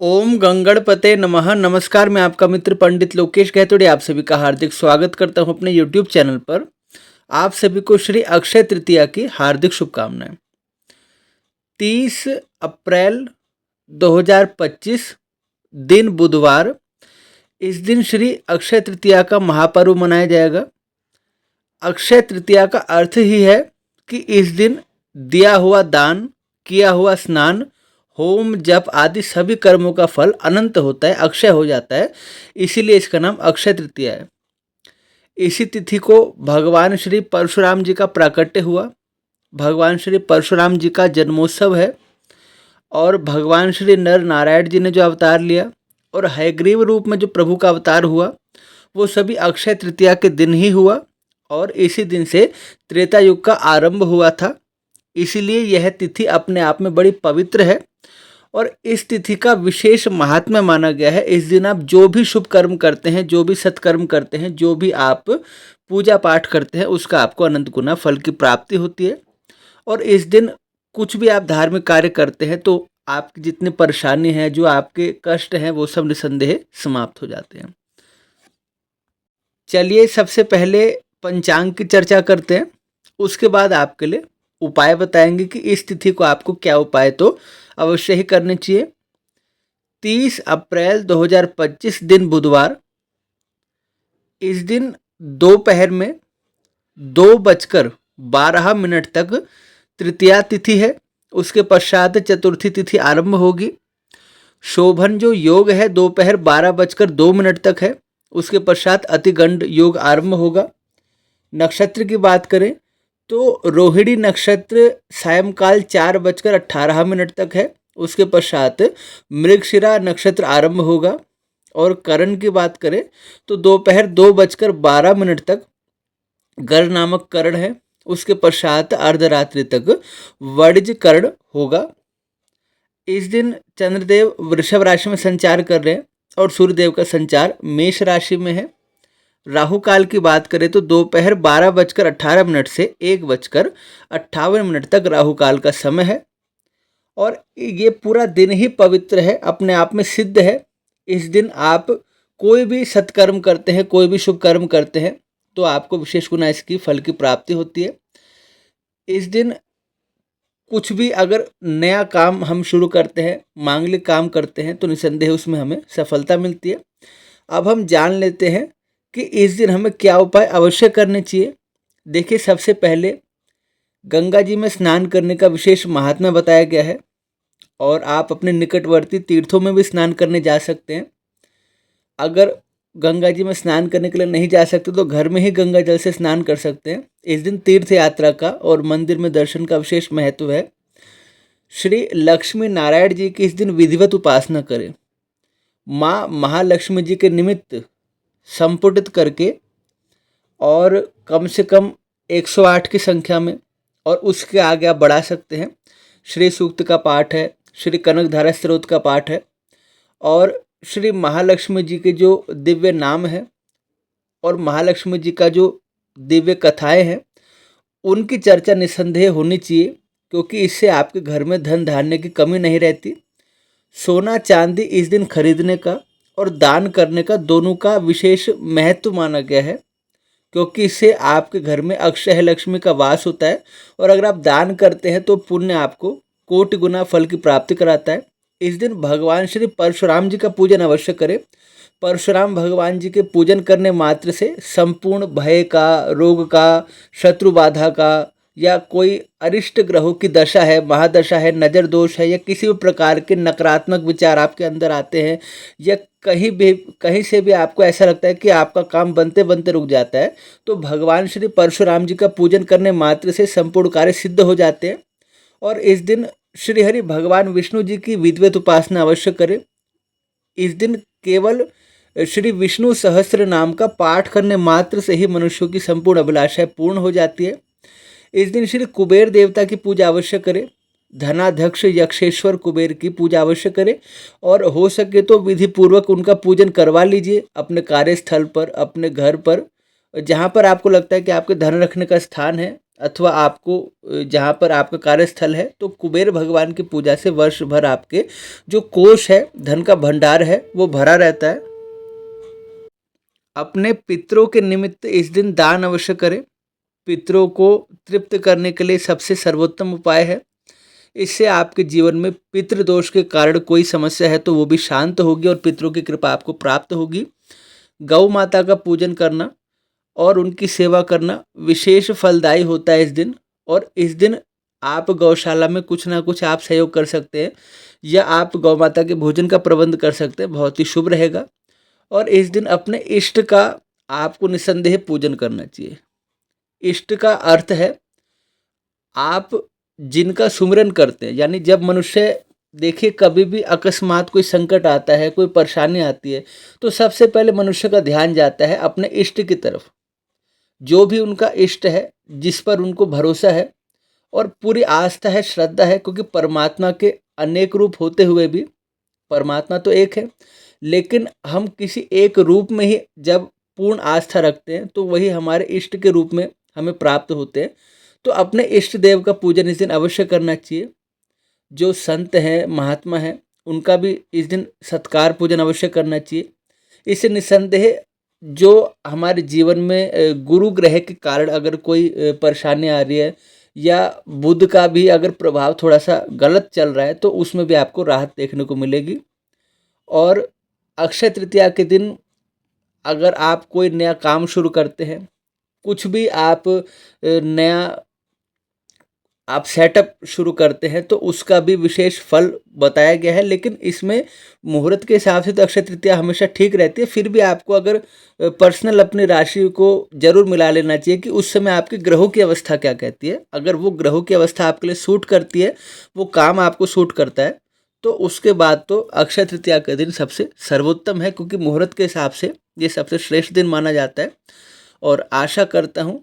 ओम गंगणपते नमः। नमस्कार, मैं आपका मित्र पंडित लोकेश गहतोड़े आप सभी का हार्दिक स्वागत करता हूं अपने यूट्यूब चैनल पर। आप सभी को श्री अक्षय तृतीया की हार्दिक शुभकामनाएं। 30 अप्रैल 2025 दिन बुधवार। इस दिन श्री अक्षय तृतीया का महापर्व मनाया जाएगा। अक्षय तृतीया का अर्थ ही है कि इस दिन दिया हुआ दान, किया हुआ स्नान, होम जप आदि सभी कर्मों का फल अनंत होता है, अक्षय हो जाता है। इसीलिए इसका नाम अक्षय तृतीया है। इसी तिथि को भगवान श्री परशुराम जी का प्राकट्य हुआ। भगवान श्री परशुराम जी का जन्मोत्सव है और भगवान श्री नर नारायण जी ने जो अवतार लिया और हयग्रीव रूप में जो प्रभु का अवतार हुआ वो सभी अक्षय तृतीया के दिन ही हुआ और इसी दिन से त्रेता युग का आरंभ हुआ था। इसीलिए यह तिथि अपने आप में बड़ी पवित्र है और इस तिथि का विशेष महात्म्य माना गया है। इस दिन आप जो भी शुभ कर्म करते हैं, जो भी सत्कर्म करते हैं, जो भी आप पूजा पाठ करते हैं, उसका आपको अनंत गुना फल की प्राप्ति होती है। और इस दिन कुछ भी आप धार्मिक कार्य करते हैं तो आपकी जितनी परेशानी है, जो आपके कष्ट हैं, वो सब निसंदेह समाप्त हो जाते हैं। चलिए सबसे पहले पंचांग की चर्चा करते हैं, उसके बाद आपके लिए उपाय बताएंगे कि इस तिथि को आपको क्या उपाय तो अवश्य ही करने चाहिए। 30 अप्रैल 2025 दिन बुधवार। इस दिन दोपहर में 2:12 तक तृतीया तिथि है। उसके पश्चात चतुर्थी तिथि आरंभ होगी। शोभन जो योग है दोपहर 12:02 तक है। उसके पश्चात अतिगंड योग आरंभ होगा। नक्षत्र की बात करें तो रोहिणी नक्षत्र सायंकाल 4:18 तक है। उसके पश्चात मृगशिरा नक्षत्र आरंभ होगा। और करण की बात करें तो दोपहर 2:12 तक गर नामक करण है। उसके पश्चात अर्धरात्रि तक वर्ज करण होगा। इस दिन चंद्रदेव वृषभ राशि में संचार कर रहे हैं और सूर्यदेव का संचार मेष राशि में है। राहु काल की बात करें तो दोपहर 12:18 से 1:58 तक राहु काल का समय है और ये पूरा दिन ही पवित्र है, अपने आप में सिद्ध है। इस दिन आप कोई भी सत्कर्म करते हैं, कोई भी शुभ कर्म करते हैं तो आपको विशेष गुना इसकी फल की प्राप्ति होती है। इस दिन कुछ भी अगर नया काम हम शुरू करते हैं, मांगलिक काम करते हैं तो निसंदेह उसमें हमें सफलता मिलती है। अब हम जान लेते हैं कि इस दिन हमें क्या उपाय अवश्य करने चाहिए। देखिए, सबसे पहले गंगा जी में स्नान करने का विशेष महात्म्य बताया गया है और आप अपने निकटवर्ती तीर्थों में भी स्नान करने जा सकते हैं। अगर गंगा जी में स्नान करने के लिए नहीं जा सकते तो घर में ही गंगा जल से स्नान कर सकते हैं। इस दिन तीर्थ यात्रा का और मंदिर में दर्शन का विशेष महत्व है। श्री लक्ष्मी नारायण जी की इस दिन विधिवत उपासना करें। माँ महालक्ष्मी जी के निमित्त संपुटित करके और कम से कम 108 की संख्या में और उसके आगे आप बढ़ा सकते हैं। श्री सूक्त का पाठ है, श्री कनकधारा स्तोत्र का पाठ है और श्री महालक्ष्मी जी के जो दिव्य नाम है और महालक्ष्मी जी का जो दिव्य कथाएं हैं उनकी चर्चा निसंदेह होनी चाहिए, क्योंकि इससे आपके घर में धन धान्य की कमी नहीं रहती। सोना चांदी इस दिन खरीदने का और दान करने का दोनों का विशेष महत्व माना गया है, क्योंकि इससे आपके घर में अक्षय लक्ष्मी का वास होता है और अगर आप दान करते हैं तो पुण्य आपको कोटि गुना फल की प्राप्ति कराता है। इस दिन भगवान श्री परशुराम जी का पूजन अवश्य करें। परशुराम भगवान जी के पूजन करने मात्र से संपूर्ण भय का, रोग का, शत्रु बाधा का या कोई अरिष्ट ग्रहों की दशा है, महादशा है, नज़र दोष है या किसी भी प्रकार के नकारात्मक विचार आपके अंदर आते हैं या कहीं से भी आपको ऐसा लगता है कि आपका काम बनते बनते रुक जाता है, तो भगवान श्री परशुराम जी का पूजन करने मात्र से संपूर्ण कार्य सिद्ध हो जाते हैं। और इस दिन श्री हरि भगवान विष्णु जी की विधिवत उपासना अवश्य करें। इस दिन केवल श्री विष्णु सहस्त्र नाम का पाठ करने मात्र से ही मनुष्यों की संपूर्ण अभिलाषाएं पूर्ण हो जाती है। इस दिन श्री कुबेर देवता की पूजा अवश्य करें। धनाध्यक्ष यक्षेश्वर कुबेर की पूजा अवश्य करें और हो सके तो विधि पूर्वक उनका पूजन करवा लीजिए अपने कार्यस्थल पर, अपने घर पर, जहाँ पर आपको लगता है कि आपके धन रखने का स्थान है। अथवा आपको जहाँ पर आपका कार्यस्थल है, तो कुबेर भगवान की पूजा से वर्ष भर आपके जो कोष है, धन का भंडार है, वो भरा रहता है। अपने पितरों के निमित्त इस दिन दान अवश्य करें। पितरों को तृप्त करने के लिए सबसे सर्वोत्तम उपाय है। इससे आपके जीवन में पितृदोष के कारण कोई समस्या है तो वो भी शांत होगी और पितरों की कृपा आपको प्राप्त होगी। गौ माता का पूजन करना और उनकी सेवा करना विशेष फलदायी होता है इस दिन। और इस दिन आप गौशाला में कुछ ना कुछ आप सहयोग कर सकते हैं या आप गौ माता के भोजन का प्रबंध कर सकते हैं, बहुत ही शुभ रहेगा। और इस दिन अपने इष्ट का आपको निसंदेह पूजन करना चाहिए। इष्ट का अर्थ है आप जिनका सुमिरन करते हैं, यानी जब मनुष्य देखिए कभी भी अकस्मात कोई संकट आता है, कोई परेशानी आती है, तो सबसे पहले मनुष्य का ध्यान जाता है अपने इष्ट की तरफ। जो भी उनका इष्ट है, जिस पर उनको भरोसा है और पूरी आस्था है, श्रद्धा है, क्योंकि परमात्मा के अनेक रूप होते हुए भी परमात्मा तो एक है, लेकिन हम किसी एक रूप में ही जब पूर्ण आस्था रखते हैं तो वही हमारे इष्ट के रूप में हमें प्राप्त होते हैं। तो अपने इष्ट देव का पूजन इस दिन अवश्य करना चाहिए। जो संत हैं, महात्मा हैं, उनका भी इस दिन सत्कार पूजन अवश्य करना चाहिए। इससे निसंदेह जो हमारे जीवन में गुरु ग्रह के कारण अगर कोई परेशानी आ रही है या बुध का भी अगर प्रभाव थोड़ा सा गलत चल रहा है तो उसमें भी आपको राहत देखने को मिलेगी। और अक्षय तृतीया के दिन अगर आप कोई नया काम शुरू करते हैं, कुछ भी आप नया आप सेटअप शुरू करते हैं तो उसका भी विशेष फल बताया गया है। लेकिन इसमें मुहूर्त के हिसाब से तो अक्षय तृतीया हमेशा ठीक रहती है। फिर भी आपको अगर पर्सनल अपनी राशि को जरूर मिला लेना चाहिए कि उस समय आपके ग्रहों की अवस्था क्या कहती है। अगर वो ग्रहों की अवस्था आपके लिए सूट करती है, वो काम आपको सूट करता है, तो उसके बाद तो अक्षय तृतीया का दिन सबसे सर्वोत्तम है, क्योंकि मुहूर्त के हिसाब से ये सबसे श्रेष्ठ दिन माना जाता है। और आशा करता हूँ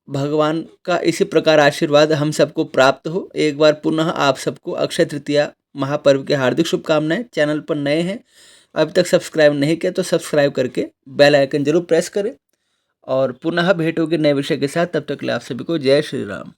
भगवान का इसी प्रकार आशीर्वाद हम सबको प्राप्त हो। एक बार पुनः आप सबको अक्षय तृतीया महापर्व के हार्दिक शुभकामनाएं। चैनल पर नए हैं, अभी तक सब्सक्राइब नहीं किया तो सब्सक्राइब करके बेल आइकन जरूर प्रेस करें। और पुनः भेंट होगी नए विषय के साथ। तब तक के लिए आप सभी को जय श्री राम।